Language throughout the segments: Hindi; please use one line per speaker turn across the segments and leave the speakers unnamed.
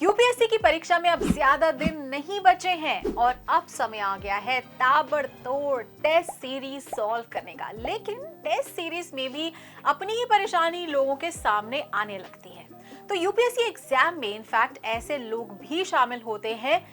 यूपीएससी की परीक्षा में अब ज्यादा दिन नहीं बचे हैं और अब समय आ गया है ताबड़तोड़ टेस्ट सीरीज सॉल्व करने का। लेकिन टेस्ट सीरीज में भी अपनी ही परेशानी लोगों के सामने आने लगती है। तो यूपीएससी एग्जाम में इनफैक्ट ऐसे लोग भी शामिल होते हैं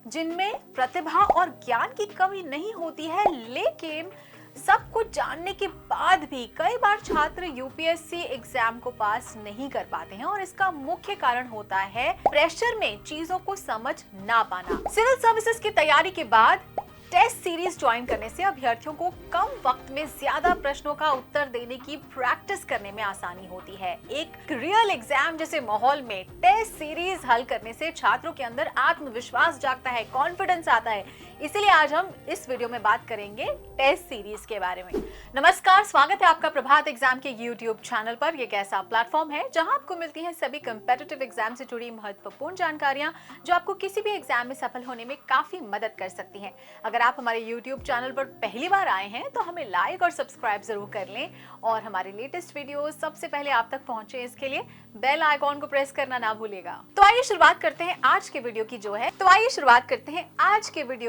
जिनमें प्रतिभा और ज्ञान की कमी नहीं होती है, लेकिन सब कुछ जानने के बाद भी कई बार छात्र यूपीएससी एग्जाम को पास नहीं कर पाते हैं और इसका मुख्य कारण होता है प्रेशर में चीजों को समझ ना पाना। सिविल सर्विसेज की तैयारी के बाद टेस्ट सीरीज ज्वाइन करने से अभ्यर्थियों को कम वक्त में ज्यादा प्रश्नों का उत्तर देने की प्रैक्टिस करने में आसानी होती है। एक रियल एग्जाम जैसे माहौल में टेस्ट सीरीज हल करने से छात्रों के अंदर आत्मविश्वास जागता है, कॉन्फिडेंस आता है। इसीलिए आज हम इस वीडियो में बात करेंगे टेस्ट सीरीज के बारे में। नमस्कार, स्वागत है आपका प्रभात एग्जाम के यूट्यूब चैनल पर। यह एक ऐसा प्लेटफॉर्म है जहां आपको मिलती हैं सभी कम्पिटिटिव एग्जाम से जुड़ी महत्वपूर्ण जानकारियां जो आपको किसी भी एग्जाम में सफल होने में काफी मदद कर सकती हैं। अगर आप हमारे यूट्यूब चैनल पर पहली बार आए हैं तो हमें लाइक और सब्सक्राइब जरूर कर लें और हमारे लेटेस्ट वीडियो सबसे पहले आप तक पहुंचे इसके लिए बेल आइकॉन को प्रेस करना ना भूलिएगा। तो आइए शुरुआत करते हैं आज के वीडियो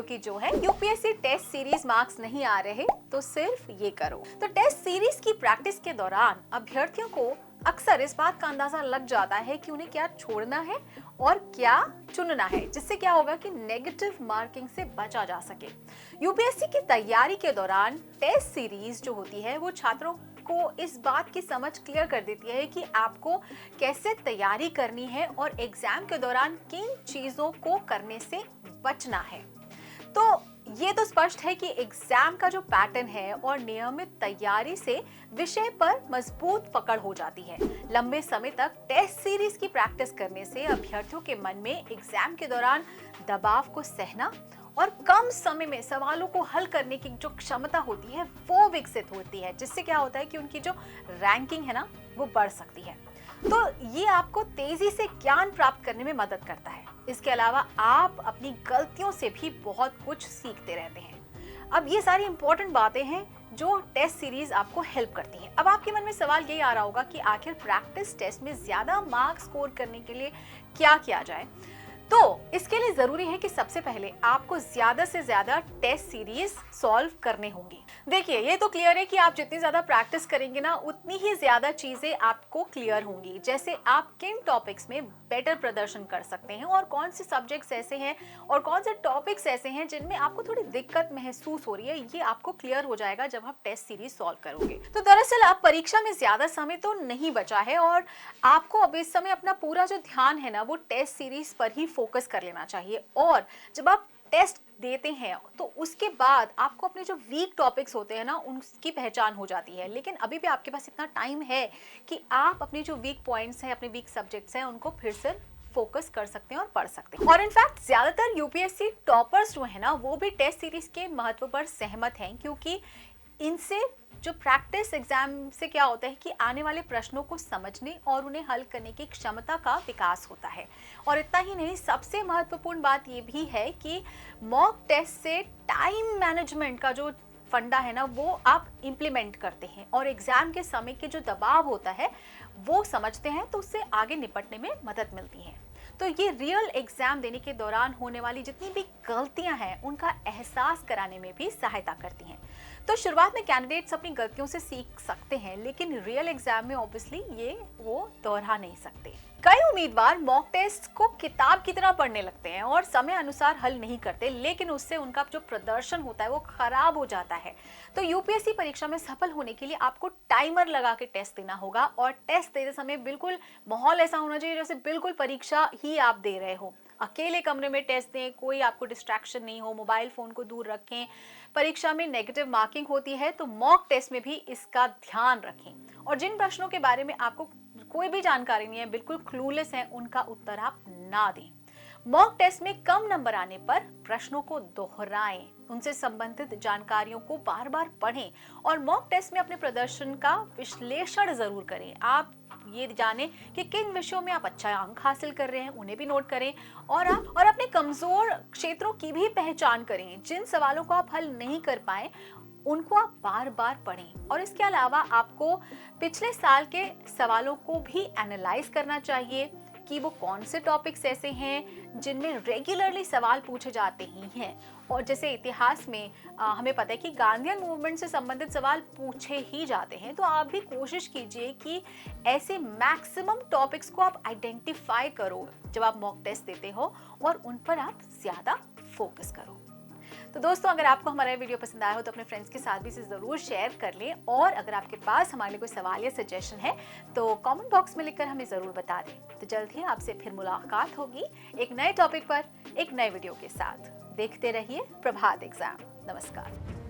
की जो है यूपीएससी टेस्ट सीरीज मार्क्स नहीं आ रहे तो सिर्फ ये करो। तो टेस्ट सीरीज की प्रैक्टिस के दौरान अभ्यर्थियों को अक्सर इस बात का अंदाजा लग जाता है कि उन्हें क्या छोड़ना है और क्या चुनना है, जिससे क्या होगा कि नेगेटिव मार्किंग से बचा जा सके। यूपीएससी की तैयारी के दौरान टेस्ट सीरीज जो होती है वो छात्रों को इस बात की समझ क्लियर कर देती है कि आपको कैसे तैयारी करनी है और एग्जाम के दौरान किन चीजों को करने से बचना है। तो ये तो स्पष्ट है कि एग्जाम का जो पैटर्न है और नियमित तैयारी से विषय पर मजबूत पकड़ हो जाती है। लंबे समय तक टेस्ट सीरीज की प्रैक्टिस करने से अभ्यर्थियों के मन में एग्जाम के दौरान दबाव को सहना और कम समय में सवालों को हल करने की जो क्षमता होती है वो विकसित होती है, जिससे क्या होता है कि उनकी जो रैंकिंग है ना वो बढ़ सकती है। तो ये आपको तेजी से ज्ञान प्राप्त करने में मदद करता है। इसके अलावा आप अपनी गलतियों से भी बहुत कुछ सीखते रहते हैं। अब ये सारी इंपॉर्टेंट बातें हैं जो टेस्ट सीरीज आपको हेल्प करती है। अब आपके मन में सवाल यही आ रहा होगा कि आखिर प्रैक्टिस टेस्ट में ज्यादा मार्क्स स्कोर करने के लिए क्या किया जाए। तो इसके लिए जरूरी है कि सबसे पहले आपको ज्यादा से ज्यादा टेस्ट सीरीज सॉल्व करने होंगी। देखिए, ये तो क्लियर है कि आप जितनी ज्यादा प्रैक्टिस करेंगे ना उतनी ही ज्यादा चीजें आपको क्लियर होंगी, जैसे आप किन टॉपिक्स में बेटर प्रदर्शन कर सकते हैं और कौन से सब्जेक्ट्स ऐसे हैं और कौन से टॉपिक्स ऐसे हैं जिनमें आपको थोड़ी दिक्कत महसूस हो रही है। ये आपको क्लियर हो जाएगा जब आप टेस्ट सीरीज सॉल्व करोगे। तो दरअसल आप परीक्षा में ज्यादा समय तो नहीं बचा है और आपको अब इस समय अपना पूरा जो ध्यान है ना वो टेस्ट सीरीज पर ही फोकस कर लेना चाहिए। और जब आप टेस्ट देते हैं तो उसके बाद आपको अपने जो वीक टॉपिक्स होते हैं ना उनकी पहचान हो जाती है। लेकिन अभी भी आपके पास इतना टाइम है कि आप अपने जो वीक पॉइंट्स हैं, अपने वीक सब्जेक्ट्स हैं, उनको फिर से फोकस कर सकते हैं और पढ़ सकते हैं। और इनफैक्ट ज्यादातर यूपीएससी टॉपर्स जो है ना वो भी टेस्ट सीरीज के महत्व पर सहमत हैं, क्योंकि इनसे जो प्रैक्टिस एग्जाम से क्या होता है कि आने वाले प्रश्नों को समझने और उन्हें हल करने की क्षमता का विकास होता है। और इतना ही नहीं, सबसे महत्वपूर्ण बात ये भी है कि मॉक टेस्ट से टाइम मैनेजमेंट का जो फंडा है ना वो आप इंप्लीमेंट करते हैं और एग्जाम के समय के जो दबाव होता है वो समझते हैं, तो उससे आगे निपटने में मदद मिलती है। तो ये रियल एग्जाम देने के दौरान होने वाली जितनी भी गलतियां हैं उनका एहसास कराने में भी सहायता करती हैं। तो शुरुआत में कैंडिडेट्स अपनी गलतियों से सीख सकते हैं, लेकिन रियल एग्जाम में ऑब्वियसली ये वो दोहरा नहीं सकते। कई उम्मीदवार मॉक टेस्ट को किताब की तरह पढ़ने लगते हैं और समय अनुसार हल नहीं करते, लेकिन उससे उनका जो प्रदर्शन होता है वो खराब हो जाता है। तो यूपीएससी परीक्षा में सफल होने के लिए आपको टाइमर लगा के टेस्ट देना होगा और टेस्ट देते समय बिल्कुल माहौल ऐसा होना चाहिए जैसे बिल्कुल परीक्षा ही आप दे रहे हो। अकेले कमरे में टेस्ट दें, कोई आपको डिस्ट्रैक्शन नहीं हो, मोबाइल फोन को दूर रखें। परीक्षा में नेगेटिव मार्किंग होती है तो मॉक टेस्ट में भी इसका ध्यान रखें और जिन प्रश्नों के बारे में आपको कोई भी जानकारी नहीं है, बिल्कुल क्लूलेस है, उनका उत्तर आप ना दें। मॉक टेस्ट में कम नंबर आने पर प्रश्नों को दोहराएं, उनसे संबंधित जानकारियों को बार बार पढ़ें और मॉक टेस्ट में अपने प्रदर्शन का विश्लेषण जरूर करें। आप ये जानें कि किन विषयों में आप अच्छा अंक हासिल कर रहे हैं, उन्हें भी नोट करें और अपने कमजोर क्षेत्रों की भी पहचान करें। जिन सवालों को आप हल नहीं कर पाए उनको आप बार बार पढ़ें। और इसके अलावा आपको पिछले साल के सवालों को भी एनालाइज करना चाहिए। कि वो कौन से टॉपिक्स ऐसे हैं जिनमें रेगुलरली सवाल पूछे जाते ही हैं। और जैसे इतिहास में हमें पता है कि गांधीयन मूवमेंट से संबंधित सवाल पूछे ही जाते हैं, तो आप भी कोशिश कीजिए कि ऐसे मैक्सिमम टॉपिक्स को आप आइडेंटिफाई करो जब आप मॉक टेस्ट देते हो और उन पर आप ज्यादा फोकस करो। तो दोस्तों, अगर आपको हमारा ये वीडियो पसंद आया हो तो अपने फ्रेंड्स के साथ भी इसे ज़रूर शेयर कर लें, और अगर आपके पास हमारे लिए कोई सवाल या सजेशन है तो कमेंट बॉक्स में लिखकर हमें ज़रूर बता दें। तो जल्द ही आपसे फिर मुलाकात होगी एक नए टॉपिक पर, एक नए वीडियो के साथ। देखते रहिए प्रभात एग्जाम। नमस्कार।